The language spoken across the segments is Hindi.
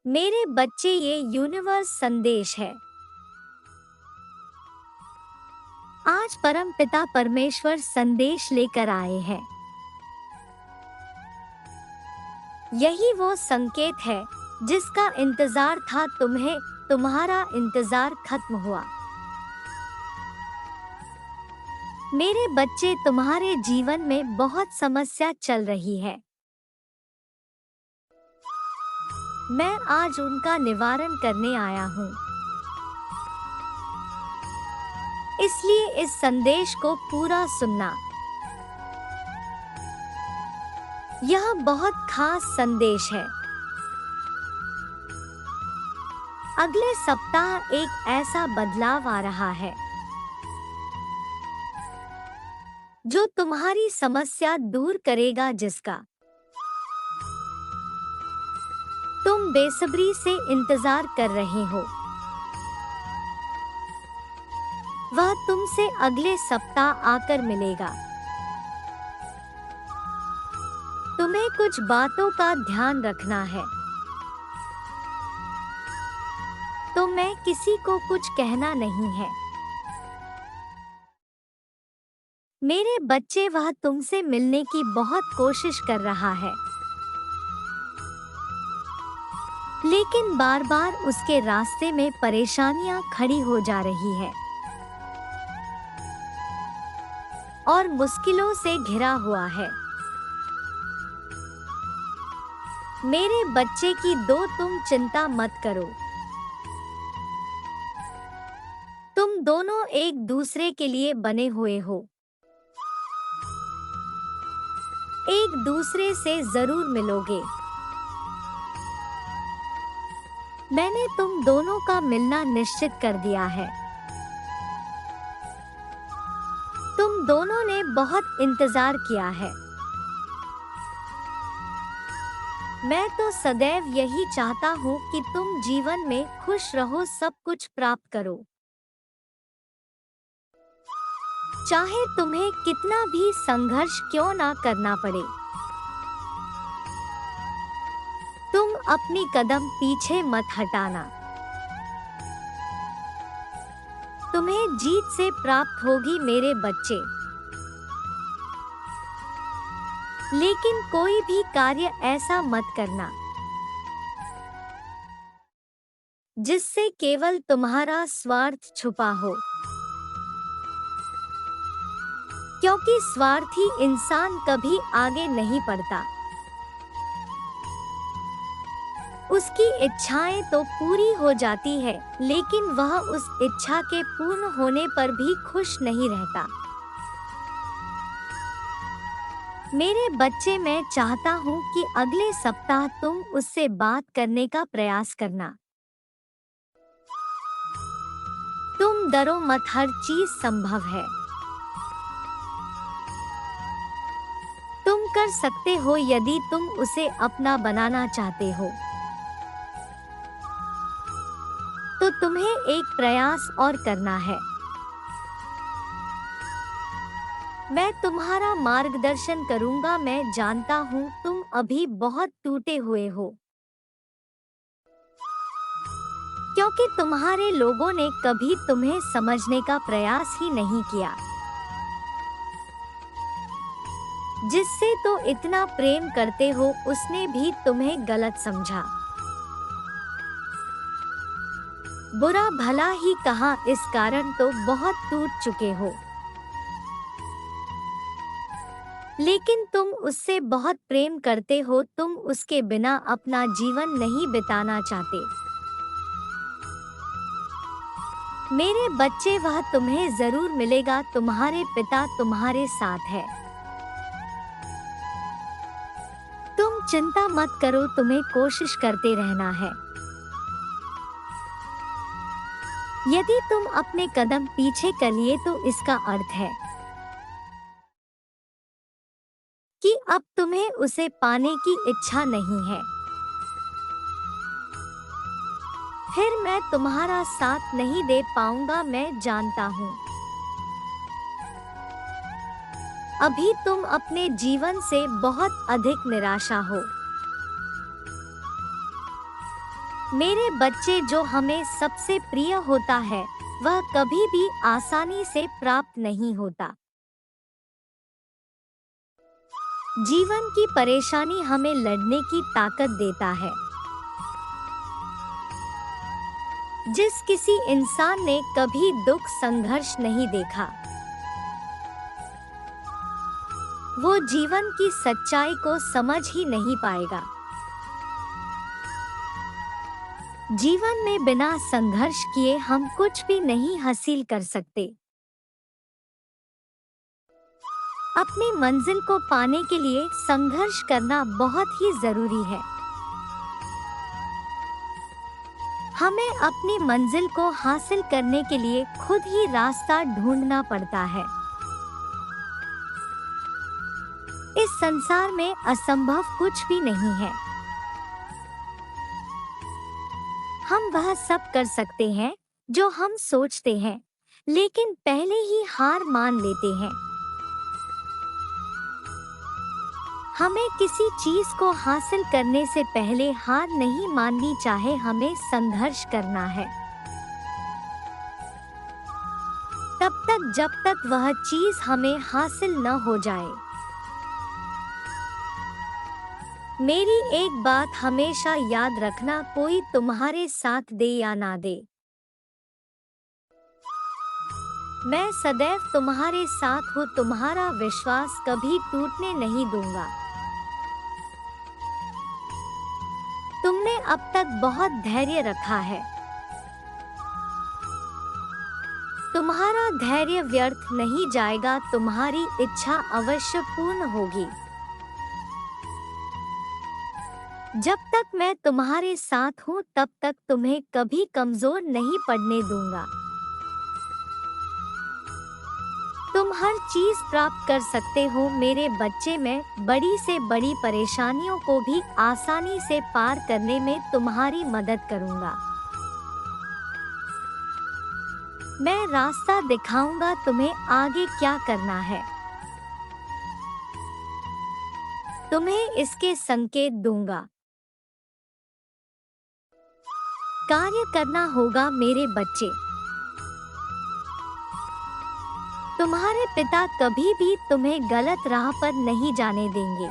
मेरे बच्चे, ये यूनिवर्स संदेश है। आज परम पिता परमेश्वर संदेश लेकर आए हैं। यही वो संकेत है जिसका इंतजार था तुम्हें। तुम्हारा इंतजार खत्म हुआ। मेरे बच्चे, तुम्हारे जीवन में बहुत समस्या चल रही है। मैं आज उनका निवारण करने आया हूँ। इसलिए इस संदेश को पूरा सुनना। यह बहुत खास संदेश है। अगले सप्ताह एक ऐसा बदलाव आ रहा है जो तुम्हारी समस्या दूर करेगा, जिसका तुम बेसब्री से इंतजार कर रहे हो। वह तुमसे अगले सप्ताह आकर मिलेगा। तुम्हें कुछ बातों का ध्यान रखना है। तो मैं किसी को कुछ कहना नहीं है। मेरे बच्चे, वह तुमसे मिलने की बहुत कोशिश कर रहा है, लेकिन बार बार उसके रास्ते में परेशानियां खड़ी हो जा रही है और मुश्किलों से घिरा हुआ है। मेरे बच्चे की तुम चिंता मत करो। तुम दोनों एक दूसरे के लिए बने हुए हो। एक दूसरे से जरूर मिलोगे। मैंने तुम दोनों का मिलना निश्चित कर दिया है। तुम दोनों ने बहुत इंतजार किया है। मैं तो सदैव यही चाहता हूँ कि तुम जीवन में खुश रहो, सब कुछ प्राप्त करो। चाहे तुम्हें कितना भी संघर्ष क्यों ना करना पड़े। तुम अपनी कदम पीछे मत हटाना। तुम्हें जीत से प्राप्त होगी मेरे बच्चे। लेकिन कोई भी कार्य ऐसा मत करना जिससे केवल तुम्हारा स्वार्थ छुपा हो, क्योंकि स्वार्थी इंसान कभी आगे नहीं बढ़ता। उसकी इच्छाएं तो पूरी हो जाती है, लेकिन वह उस इच्छा के पूर्ण होने पर भी खुश नहीं रहता। मेरे बच्चे, मैं चाहता हूँ कि अगले सप्ताह तुम उससे बात करने का प्रयास करना। तुम डरो मत, हर चीज संभव है। तुम कर सकते हो यदि तुम उसे अपना बनाना चाहते हो। तो तुम्हें एक प्रयास और करना है। मैं तुम्हारा मार्गदर्शन करूंगा। मैं जानता हूँ तुम अभी बहुत टूटे हुए हो, क्योंकि तुम्हारे लोगों ने कभी तुम्हें समझने का प्रयास ही नहीं किया। जिससे तो इतना प्रेम करते हो, उसने भी तुम्हें गलत समझा। बुरा भला ही कहा, इस कारण तो बहुत टूट चुके हो। लेकिन तुम उससे बहुत प्रेम करते हो। तुम उसके बिना अपना जीवन नहीं बिताना चाहते। मेरे बच्चे, वह तुम्हें जरूर मिलेगा। तुम्हारे पिता तुम्हारे साथ है। तुम चिंता मत करो, तुम्हें कोशिश करते रहना है। यदि तुम अपने कदम पीछे कर लिए तो इसका अर्थ है कि अब तुम्हें उसे पाने की इच्छा नहीं है। फिर मैं तुम्हारा साथ नहीं दे पाऊंगा, मैं जानता हूँ। अभी तुम अपने जीवन से बहुत अधिक निराशा हो। मेरे बच्चे, जो हमें सबसे प्रिय होता है वह कभी भी आसानी से प्राप्त नहीं होता। जीवन की परेशानी हमें लड़ने की ताकत देता है। जिस किसी इंसान ने कभी दुख संघर्ष नहीं देखा, वो जीवन की सच्चाई को समझ ही नहीं पाएगा। जीवन में बिना संघर्ष किए हम कुछ भी नहीं हासिल कर सकते। अपनी मंजिल को पाने के लिए संघर्ष करना बहुत ही जरूरी है। हमें अपनी मंजिल को हासिल करने के लिए खुद ही रास्ता ढूंढना पड़ता है। इस संसार में असंभव कुछ भी नहीं है। हम वह सब कर सकते हैं जो हम सोचते हैं, लेकिन पहले ही हार मान लेते हैं। हमें किसी चीज को हासिल करने से पहले हार नहीं माननी चाहिए, हमें संघर्ष करना है। तब तक जब तक वह चीज हमें हासिल न हो जाए। मेरी एक बात हमेशा याद रखना, कोई तुम्हारे साथ दे या ना दे, मैं सदैव तुम्हारे साथ हूँ। तुम्हारा विश्वास कभी टूटने नहीं दूंगा। तुमने अब तक बहुत धैर्य रखा है। तुम्हारा धैर्य व्यर्थ नहीं जाएगा। तुम्हारी इच्छा अवश्य पूर्ण होगी। जब तक मैं तुम्हारे साथ हूँ तब तक तुम्हें कभी कमजोर नहीं पड़ने दूंगा। तुम हर चीज प्राप्त कर सकते हो मेरे बच्चे। मैं बड़ी से बड़ी परेशानियों को भी आसानी से पार करने में तुम्हारी मदद करूंगा। मैं रास्ता दिखाऊंगा तुम्हें आगे क्या करना है। तुम्हें इसके संकेत दूंगा। कार्य करना होगा मेरे बच्चे। तुम्हारे पिता कभी भी तुम्हें गलत राह पर नहीं जाने देंगे।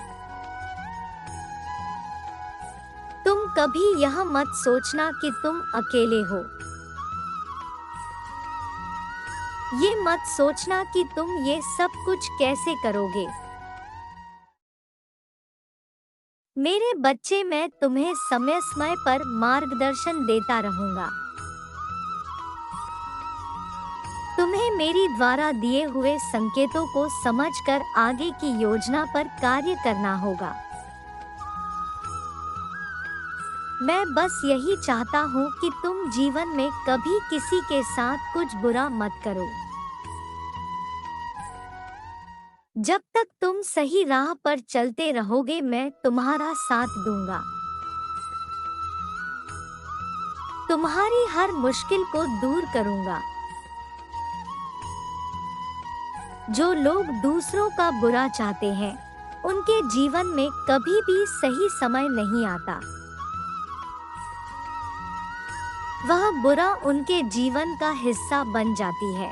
तुम कभी यह मत सोचना कि तुम अकेले हो। ये मत सोचना कि तुम ये सब कुछ कैसे करोगे। मेरे बच्चे, मैं तुम्हें समय समय पर मार्गदर्शन देता रहूंगा। तुम्हें मेरी द्वारा दिए हुए संकेतों को समझकर आगे की योजना पर कार्य करना होगा। मैं बस यही चाहता हूँ कि तुम जीवन में कभी किसी के साथ कुछ बुरा मत करो। जब तक तुम सही राह पर चलते रहोगे मैं तुम्हारा साथ दूंगा। तुम्हारी हर मुश्किल को दूर करूंगा। जो लोग दूसरों का बुरा चाहते हैं, उनके जीवन में कभी भी सही समय नहीं आता। वह बुरा उनके जीवन का हिस्सा बन जाती है।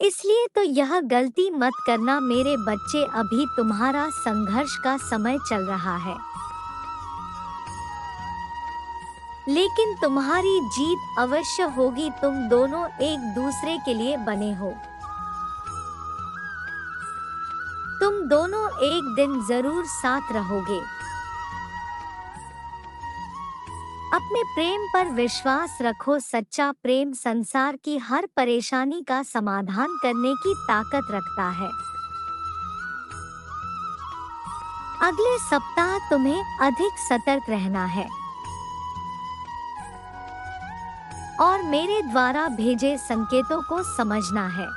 इसलिए तो यह गलती मत करना मेरे बच्चे। अभी तुम्हारा संघर्ष का समय चल रहा है, लेकिन तुम्हारी जीत अवश्य होगी। तुम दोनों एक दूसरे के लिए बने हो। तुम दोनों एक दिन जरूर साथ रहोगे। अपने प्रेम पर विश्वास रखो। सच्चा प्रेम संसार की हर परेशानी का समाधान करने की ताकत रखता है। अगले सप्ताह तुम्हें अधिक सतर्क रहना है और मेरे द्वारा भेजे संकेतों को समझना है।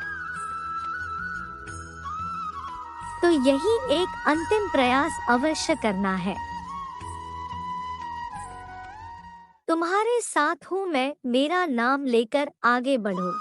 तो यही एक अंतिम प्रयास अवश्य करना है। तुम्हारे साथ हूँ मैं। मेरा नाम लेकर आगे बढ़ो।